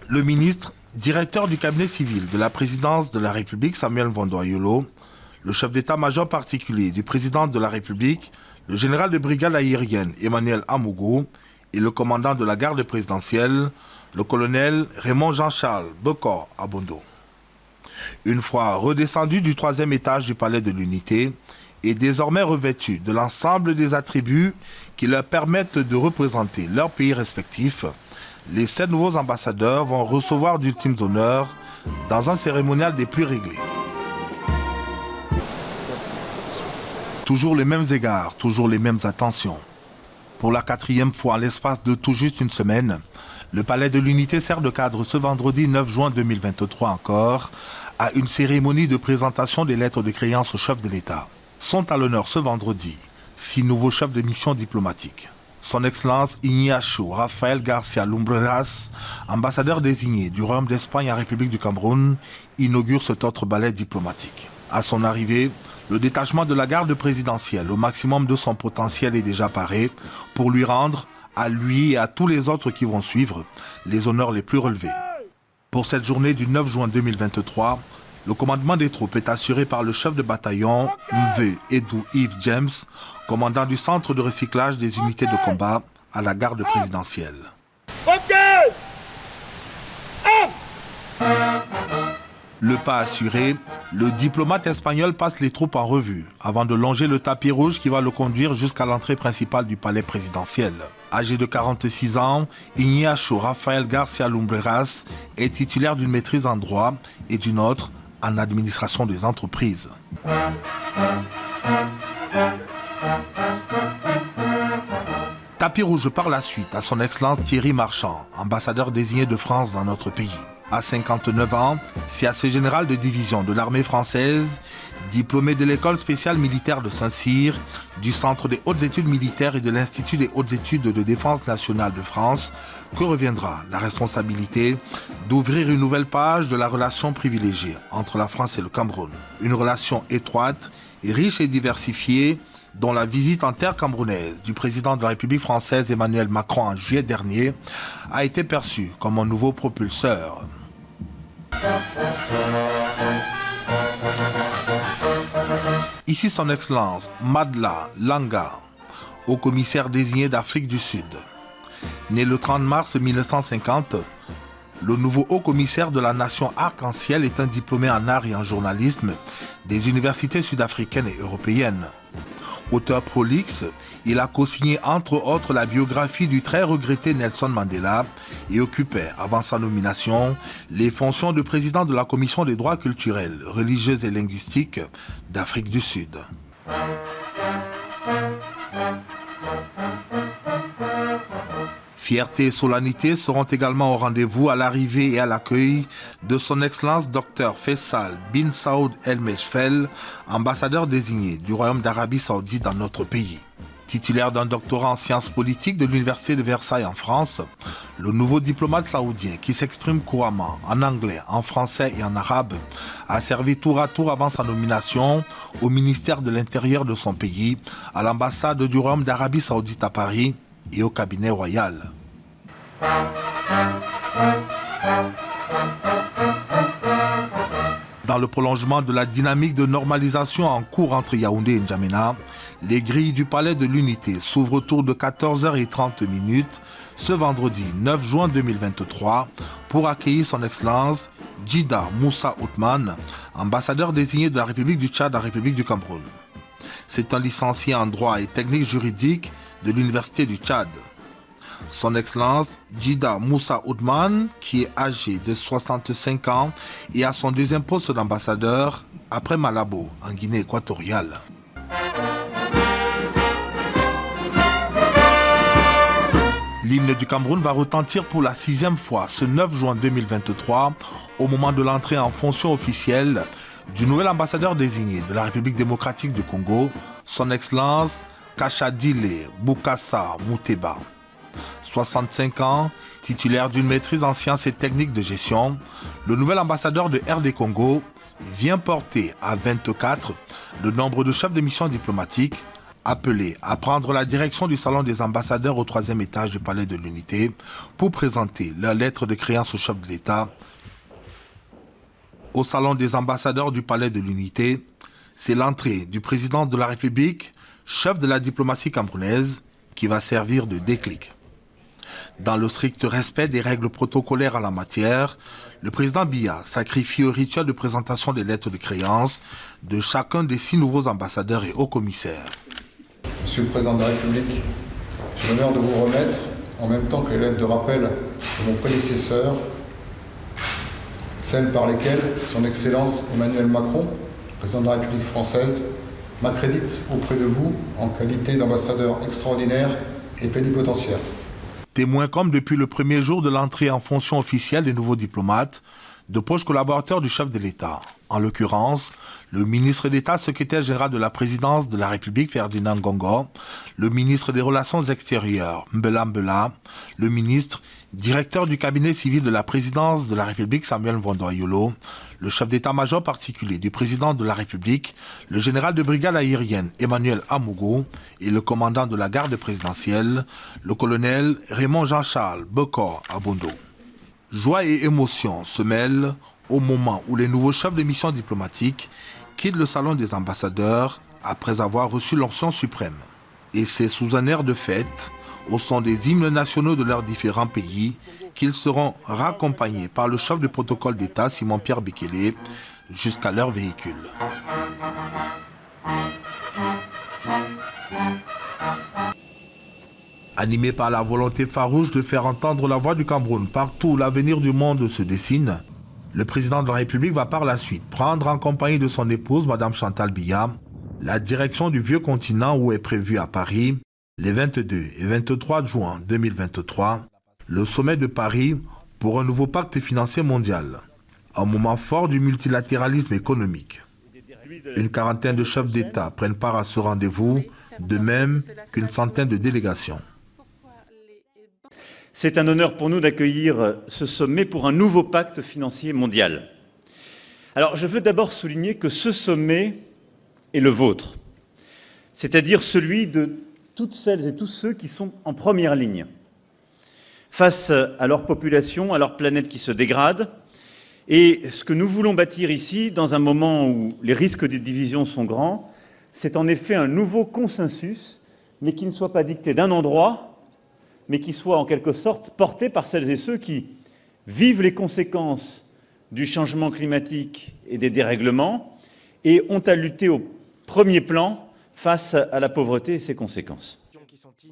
le ministre directeur du cabinet civil de la présidence de la République Samuel Mvondo-Ayolo, le chef d'état-major particulier du président de la République, le général de brigade aérienne Emmanuel Amougou et le commandant de la garde présidentielle, le colonel Raymond Jean-Charles Bokor Abondo. Une fois redescendu du 3e étage du palais de l'Unité et désormais revêtu de l'ensemble des attributs qui leur permettent de représenter leurs pays respectifs, les 7 nouveaux ambassadeurs vont recevoir d'ultimes honneurs dans un cérémonial des plus réglés. Toujours les mêmes égards, toujours les mêmes attentions. Pour la 4e fois en l'espace de tout juste une semaine, le Palais de l'Unité sert de cadre ce vendredi 9 juin 2023 encore à une cérémonie de présentation des lettres de créance au chef de l'État. Sont à l'honneur ce vendredi 6 nouveaux chefs de mission diplomatiques. Son Excellence Ignacio Rafael Garcia Lumbreras, ambassadeur désigné du Royaume d'Espagne en République du Cameroun, inaugure cet autre ballet diplomatique. À son arrivée, le détachement de la garde présidentielle au maximum de son potentiel est déjà paré pour lui rendre, à lui et à tous les autres qui vont suivre, les honneurs les plus relevés. Pour cette journée du 9 juin 2023, le commandement des troupes est assuré par le chef de bataillon Mve Edou Yves James, commandant du centre de recyclage des unités de combat à la garde présidentielle. Le pas assuré, le diplomate espagnol passe les troupes en revue avant de longer le tapis rouge qui va le conduire jusqu'à l'entrée principale du palais présidentiel. Âgé de 46 ans, Ignacio Rafael Garcia Lumbreras est titulaire d'une maîtrise en droit et d'une autre en administration des entreprises. Tapis rouge par la suite à son Excellence Thierry Marchand, ambassadeur désigné de France dans notre pays. À 59 ans, c'est assez général de division de l'armée française, diplômé de l'école spéciale militaire de Saint-Cyr, du Centre des hautes études militaires et de l'Institut des hautes études de défense nationale de France, que reviendra la responsabilité d'ouvrir une nouvelle page de la relation privilégiée entre la France et le Cameroun. Une relation étroite, riche et diversifiée, dont la visite en terre camerounaise du président de la République française Emmanuel Macron en juillet dernier a été perçue comme un nouveau propulseur. Ici son Excellence Madla Langa, haut-commissaire désigné d'Afrique du Sud. Né le 30 mars 1950, le nouveau haut-commissaire de la nation arc-en-ciel est un diplômé en art et en journalisme des universités sud-africaines et européennes. Auteur prolixe, il a co-signé entre autres la biographie du très regretté Nelson Mandela et occupait, avant sa nomination, les fonctions de président de la Commission des droits culturels, religieux et linguistiques d'Afrique du Sud. Fierté et solennité seront également au rendez-vous à l'arrivée et à l'accueil de son Excellence Dr Faisal bin Saoud El Mejfel, ambassadeur désigné du Royaume d'Arabie Saoudite dans notre pays. Titulaire d'un doctorat en sciences politiques de l'Université de Versailles en France, le nouveau diplomate saoudien qui s'exprime couramment en anglais, en français et en arabe a servi tour à tour avant sa nomination au ministère de l'Intérieur de son pays, à l'ambassade du Royaume d'Arabie Saoudite à Paris et au cabinet royal. Dans le prolongement de la dynamique de normalisation en cours entre Yaoundé et N'Djamena, les grilles du Palais de l'Unité s'ouvrent autour de 14h30 ce vendredi 9 juin 2023 pour accueillir son Excellence Djida Moussa Othman, ambassadeur désigné de la République du Tchad en République du Cameroun. C'est un licencié en droit et technique juridique de l'Université du Tchad. Son Excellence Djida Moussa Othman, qui est âgé de 65 ans et à son deuxième poste d'ambassadeur après Malabo, en Guinée équatoriale. L'hymne du Cameroun va retentir pour la 6e fois ce 9 juin 2023 au moment de l'entrée en fonction officielle du nouvel ambassadeur désigné de la République démocratique du Congo, son Excellence Kachadile Bukasa Muteba. 65 ans, titulaire d'une maîtrise en sciences et techniques de gestion, le nouvel ambassadeur de RD Congo vient porter à 24 le nombre de chefs de mission diplomatique appelés à prendre la direction du salon des ambassadeurs au 3e étage du Palais de l'Unité pour présenter leur lettre de créance au chef de l'État. Au salon des ambassadeurs du Palais de l'Unité, c'est l'entrée du président de la République, chef de la diplomatie camerounaise, qui va servir de déclic. Dans le strict respect des règles protocolaires en la matière, le président Biya sacrifie au rituel de présentation des lettres de créance de chacun des 6 nouveaux ambassadeurs et hauts commissaires. Monsieur le Président de la République, j'ai l'honneur de vous remettre, en même temps que les lettres de rappel de mon prédécesseur, celles par lesquelles son Excellence Emmanuel Macron, Président de la République française, m'accrédite auprès de vous en qualité d'ambassadeur extraordinaire et plénipotentiaire. Témoin comme depuis le premier jour de l'entrée en fonction officielle des nouveaux diplomates, de proches collaborateurs du chef de l'État, en l'occurrence le ministre d'État secrétaire général de la présidence de la République Ferdinand Ngongo, le ministre des Relations extérieures Mbela Mbela, le ministre directeur du cabinet civil de la présidence de la République Samuel Mvondo-Ayolo, le chef d'état-major particulier du président de la République, le général de brigade aérienne Emmanuel Amougou et le commandant de la garde présidentielle, le colonel Raymond Jean-Charles Bekor Abondo. Joie et émotion se mêlent au moment où les nouveaux chefs de mission diplomatique quittent le salon des ambassadeurs après avoir reçu l'onction suprême. Et c'est sous un air de fête, au son des hymnes nationaux de leurs différents pays, qu'ils seront raccompagnés par le chef de protocole d'État Simon-Pierre Bekele jusqu'à leur véhicule. Animé par la volonté farouche de faire entendre la voix du Cameroun partout où l'avenir du monde se dessine, le président de la République va par la suite prendre en compagnie de son épouse, Mme Chantal Biya, la direction du vieux continent où est prévu à Paris, les 22 et 23 juin 2023, le sommet de Paris pour un nouveau pacte financier mondial, un moment fort du multilatéralisme économique. Une quarantaine de chefs d'État prennent part à ce rendez-vous, de même qu'une centaine de délégations. C'est un honneur pour nous d'accueillir ce sommet pour un nouveau pacte financier mondial. Alors, je veux d'abord souligner que ce sommet est le vôtre, c'est-à-dire celui de toutes celles et tous ceux qui sont en première ligne, face à leur population, à leur planète qui se dégrade, et ce que nous voulons bâtir ici, dans un moment où les risques de division sont grands, c'est en effet un nouveau consensus, mais qui ne soit pas dicté d'un endroit, mais qui soit en quelque sorte porté par celles et ceux qui vivent les conséquences du changement climatique et des dérèglements et ont à lutter au premier plan face à la pauvreté et ses conséquences.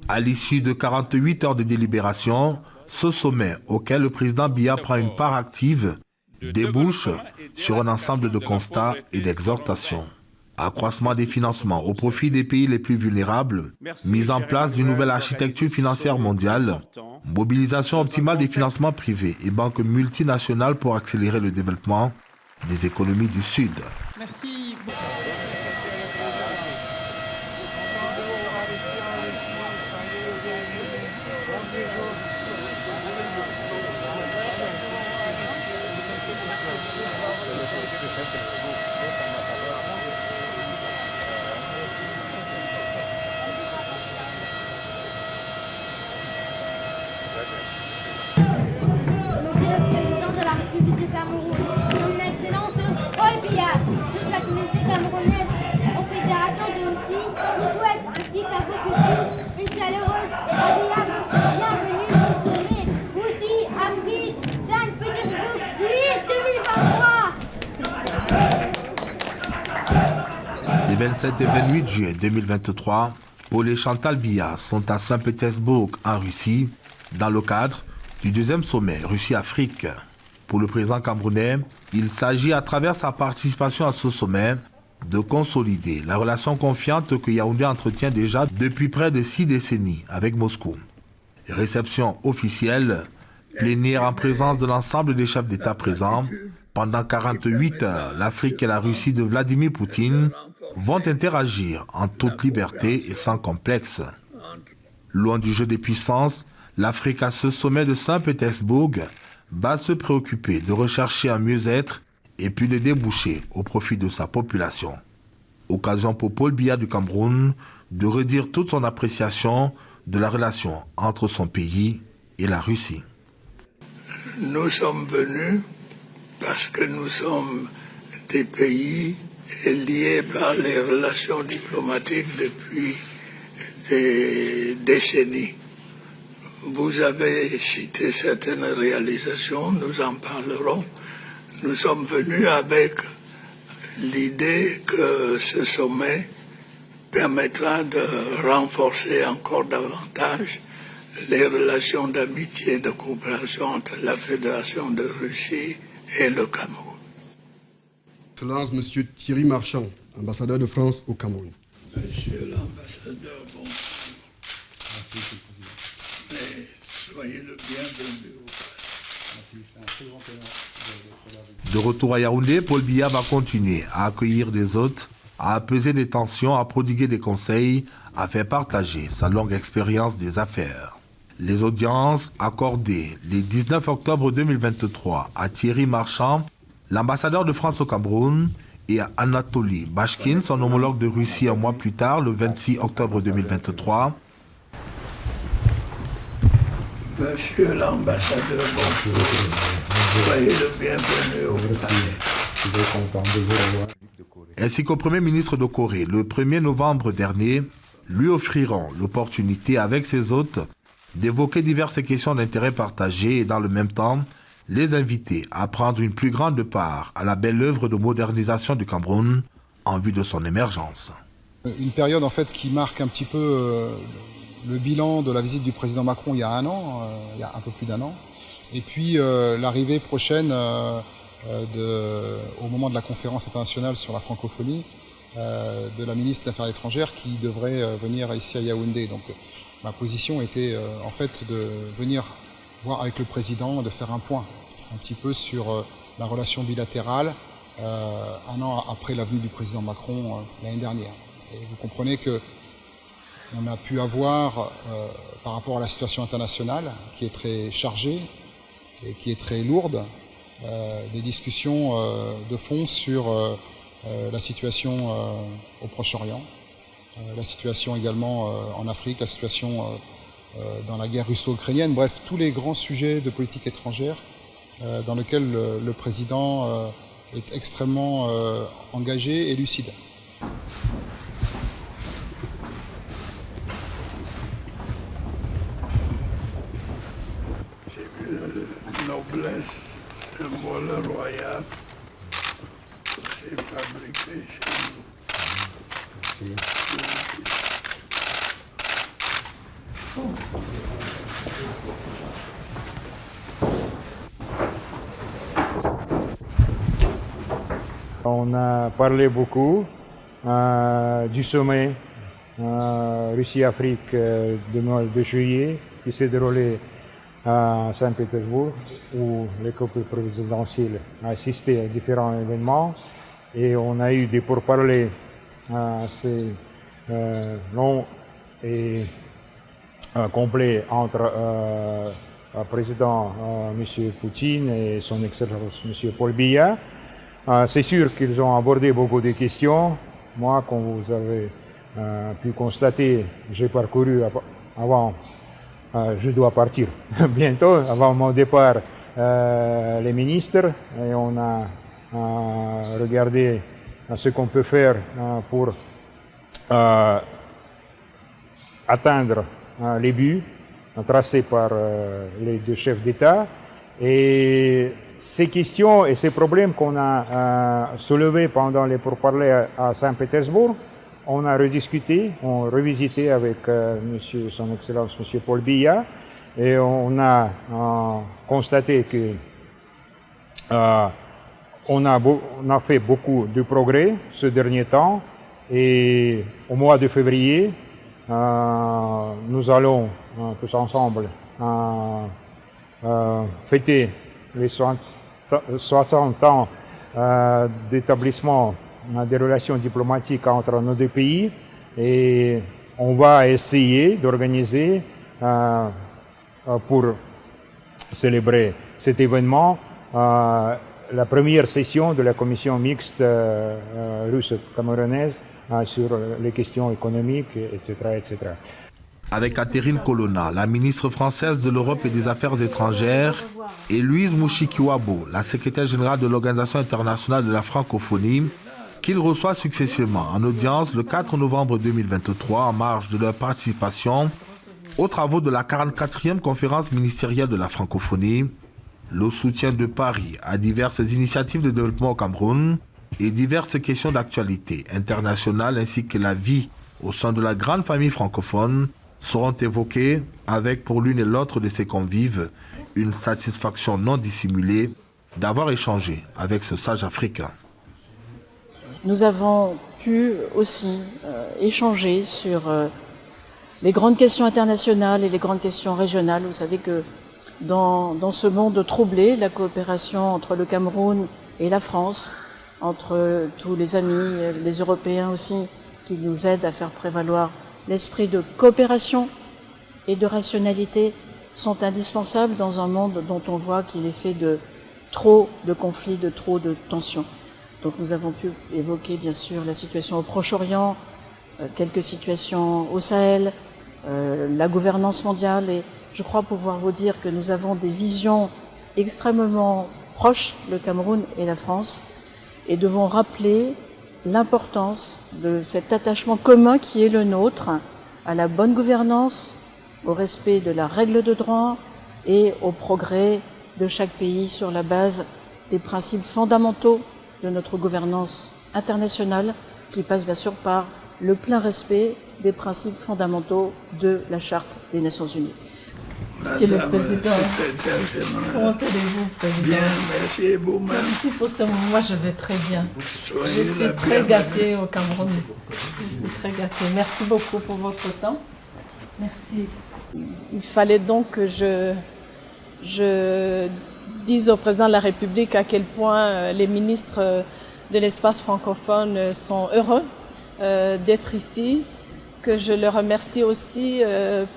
À l'issue de 48 heures de délibération, ce sommet auquel le président Biya prend une part active débouche sur un ensemble de constats et d'exhortations. Accroissement des financements au profit des pays les plus vulnérables, mise en place d'une nouvelle architecture financière mondiale, mobilisation optimale des financements privés et banques multinationales pour accélérer le développement des économies du Sud. Merci. Les 27 et 28 juillet 2023, Paul et Chantal Biya sont à Saint-Pétersbourg, en Russie, dans le cadre du deuxième sommet Russie-Afrique. Pour le président camerounais, il s'agit, à travers sa participation à ce sommet, de consolider la relation confiante que Yaoundé entretient déjà depuis près de 6 décennies avec Moscou. Réception officielle, plénière en présence de l'ensemble des chefs d'État présents. Pendant 48 heures, l'Afrique et la Russie de Vladimir Poutine vont interagir en toute liberté et sans complexe. Loin du jeu des puissances, l'Afrique à ce sommet de Saint-Pétersbourg va se préoccuper de rechercher un mieux-être et puis de déboucher au profit de sa population. Occasion pour Paul Biya du Cameroun de redire toute son appréciation de la relation entre son pays et la Russie. Nous sommes venus parce que nous sommes des pays liés par les relations diplomatiques depuis des décennies. Vous avez cité certaines réalisations, nous en parlerons. Nous sommes venus avec l'idée que ce sommet permettra de renforcer encore davantage les relations d'amitié et de coopération entre la Fédération de Russie et le Cameroun. Excellence, Monsieur Thierry Marchand, ambassadeur de France au Cameroun. Monsieur l'ambassadeur, bonjour. Mais soyez le bienvenu au De retour à Yaoundé, Paul Biya va continuer à accueillir des hôtes, à apaiser des tensions, à prodiguer des conseils, à faire partager sa longue expérience des affaires. Les audiences accordées le 19 octobre 2023 à Thierry Marchand, l'ambassadeur de France au Cameroun, et à Anatoly Bashkin, son homologue de Russie un mois plus tard, le 26 octobre 2023. Monsieur l'ambassadeur, bonjour. Soyez le bienvenu au palais. Ainsi qu'au Premier ministre de Corée, le 1er novembre dernier, lui offriront l'opportunité avec ses hôtes d'évoquer diverses questions d'intérêt partagé et dans le même temps, les inviter à prendre une plus grande part à la belle œuvre de modernisation du Cameroun en vue de son émergence. Une période en fait qui marque un petit peu le bilan de la visite du président Macron il y a un an, il y a un peu plus d'un an, et puis l'arrivée prochaine au moment de la conférence internationale sur la francophonie de la ministre des Affaires étrangères qui devrait venir ici à Yaoundé. Donc ma position était en fait de venir voir avec le président, de faire un point un petit peu sur la relation bilatérale un an après la venue du président Macron l'année dernière. Et vous comprenez que on a pu avoir, par rapport à la situation internationale, qui est très chargée et qui est très lourde, des discussions de fond sur la situation au Proche-Orient, la situation également en Afrique, la situation dans la guerre russo-ukrainienne, bref, tous les grands sujets de politique étrangère dans lesquels le président est extrêmement engagé et lucide. Noblesse, symbole royal, c'est fabriqué chez nous. On a parlé beaucoup du sommet Russie-Afrique de juillet qui s'est déroulé à Saint-Pétersbourg, où le couple présidentiel a assisté à différents événements et on a eu des pourparlers assez longs et complets entre le président M. Poutine et son Excellence M. Paul Biya. C'est sûr qu'ils ont abordé beaucoup de questions. Moi, comme vous avez pu constater, j'ai parcouru avant. Je dois partir bientôt, avant mon départ, les ministres, et on a regardé ce qu'on peut faire pour atteindre les buts tracés par les deux chefs d'État. Et ces questions et ces problèmes qu'on a soulevés pendant les pourparlers à Saint-Pétersbourg, on a rediscuté, on a revisité avec son Excellence M. Paul Biya et on a constaté que on a fait beaucoup de progrès ce dernier temps et au mois de février, nous allons tous ensemble fêter les 60 ans d'établissement des relations diplomatiques entre nos deux pays et on va essayer d'organiser pour célébrer cet événement la première session de la commission mixte russo-camerounaise sur les questions économiques, etc., etc. Avec Catherine Colonna, la ministre française de l'Europe et des Affaires étrangères, et Louise Mushikiwabo, la secrétaire générale de l'Organisation internationale de la francophonie, qu'ils reçoivent successivement en audience le 4 novembre 2023 en marge de leur participation aux travaux de la 44e conférence ministérielle de la francophonie, le soutien de Paris à diverses initiatives de développement au Cameroun et diverses questions d'actualité internationale ainsi que la vie au sein de la grande famille francophone seront évoquées avec pour l'une et l'autre de ses convives une satisfaction non dissimulée d'avoir échangé avec ce sage africain. Nous avons pu aussi échanger sur les grandes questions internationales et les grandes questions régionales. Vous savez que dans ce monde troublé, la coopération entre le Cameroun et la France, entre tous les amis, les Européens aussi, qui nous aident à faire prévaloir l'esprit de coopération et de rationalité, sont indispensables dans un monde dont on voit qu'il est fait de trop de conflits, de trop de tensions. Donc nous avons pu évoquer bien sûr la situation au Proche-Orient, quelques situations au Sahel, la gouvernance mondiale, et je crois pouvoir vous dire que nous avons des visions extrêmement proches, le Cameroun et la France, et devons rappeler l'importance de cet attachement commun qui est le nôtre à la bonne gouvernance, au respect de la règle de droit et au progrès de chaque pays sur la base des principes fondamentaux de notre gouvernance internationale qui passe bien sûr par le plein respect des principes fondamentaux de la Charte des Nations Unies. Monsieur le Président, comment allez-vous, Président? Bien, merci et vous-même. Merci pour ce moment, je vais très bien. Soyez je suis très gâtée au Cameroun. Je suis très gâtée. Merci beaucoup pour votre temps. Merci. Il fallait donc que je je dise au président de la République à quel point les ministres de l'espace francophone sont heureux d'être ici, que je le remercie aussi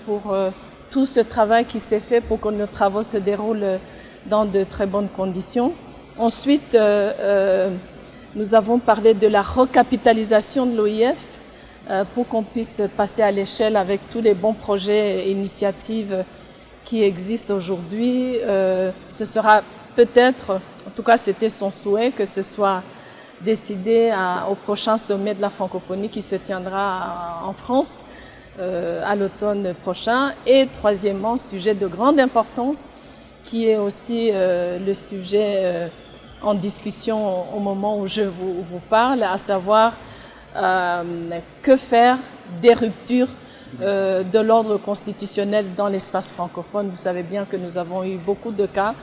pour tout ce travail qui s'est fait pour que nos travaux se déroulent dans de très bonnes conditions. Ensuite, nous avons parlé de la recapitalisation de l'OIF pour qu'on puisse passer à l'échelle avec tous les bons projets et initiatives qui existent aujourd'hui. Ce sera peut-être, en tout cas c'était son souhait, que ce soit décidé au prochain sommet de la francophonie qui se tiendra en France à l'automne prochain. Et troisièmement, sujet de grande importance, qui est aussi le sujet en discussion au moment où je vous parle, à savoir que faire des ruptures de l'ordre constitutionnel dans l'espace francophone. Vous savez bien que nous avons eu beaucoup de cas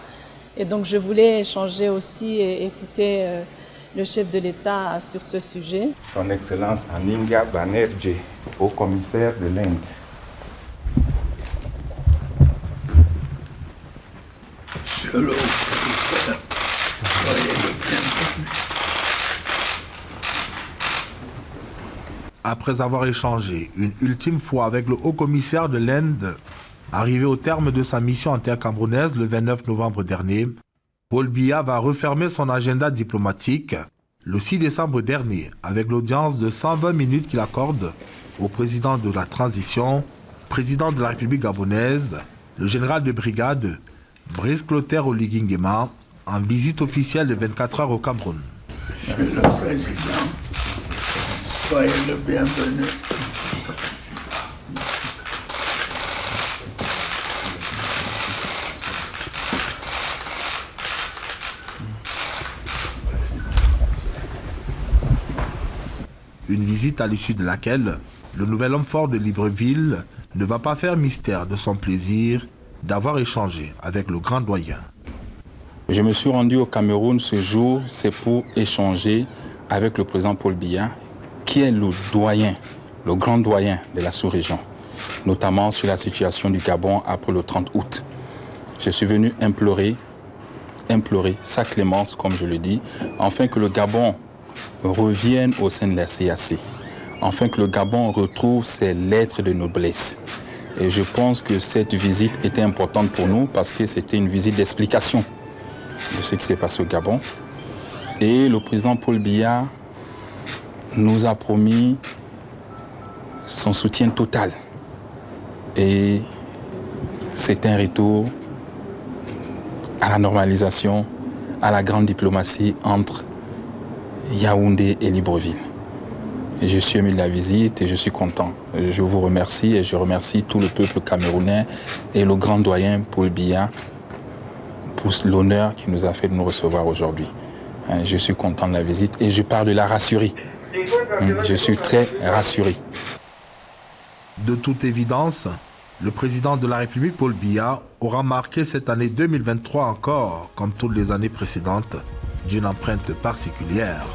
et donc je voulais échanger aussi et écouter le chef de l'État sur ce sujet. Son Excellence Aninga Banerjee, haut commissaire de l'Inde. Monsieur le haut-commissaire, soyez le bienvenu. Après avoir échangé une ultime fois avec le haut-commissaire de l'Inde, arrivé au terme de sa mission en terre camerounaise le 29 novembre dernier, Paul Biya va refermer son agenda diplomatique le 6 décembre dernier avec l'audience de 120 minutes qu'il accorde au président de la transition, président de la République gabonaise, le général de brigade Brice Clotaire Oligui Nguema, en visite officielle de 24 heures au Cameroun. Monsieur le Président, soyez le bienvenu. Une visite à l'issue de laquelle le nouvel homme fort de Libreville ne va pas faire mystère de son plaisir d'avoir échangé avec le grand doyen. Je me suis rendu au Cameroun ce jour, c'est pour échanger avec le président Paul Biya, qui est le doyen, le grand doyen de la sous-région, notamment sur la situation du Gabon après le 30 août. Je suis venu implorer sa clémence, comme je le dis, afin que le Gabon revienne au sein de la CAC, afin que le Gabon retrouve ses lettres de noblesse. Et je pense que cette visite était importante pour nous parce que c'était une visite d'explication de ce qui s'est passé au Gabon. Et le président Paul Biya nous a promis son soutien total. Et c'est un retour à la normalisation, à la grande diplomatie entre Yaoundé et Libreville. Et je suis ému de la visite et je suis content. Je vous remercie et je remercie tout le peuple camerounais et le grand doyen Paul Biya pour l'honneur qu'il nous a fait de nous recevoir aujourd'hui. Je suis content de la visite et je pars de la rassuré. Je suis très rassuré. De toute évidence, le président de la République Paul Biya aura marqué cette année 2023 encore, comme toutes les années précédentes, d'une empreinte particulière.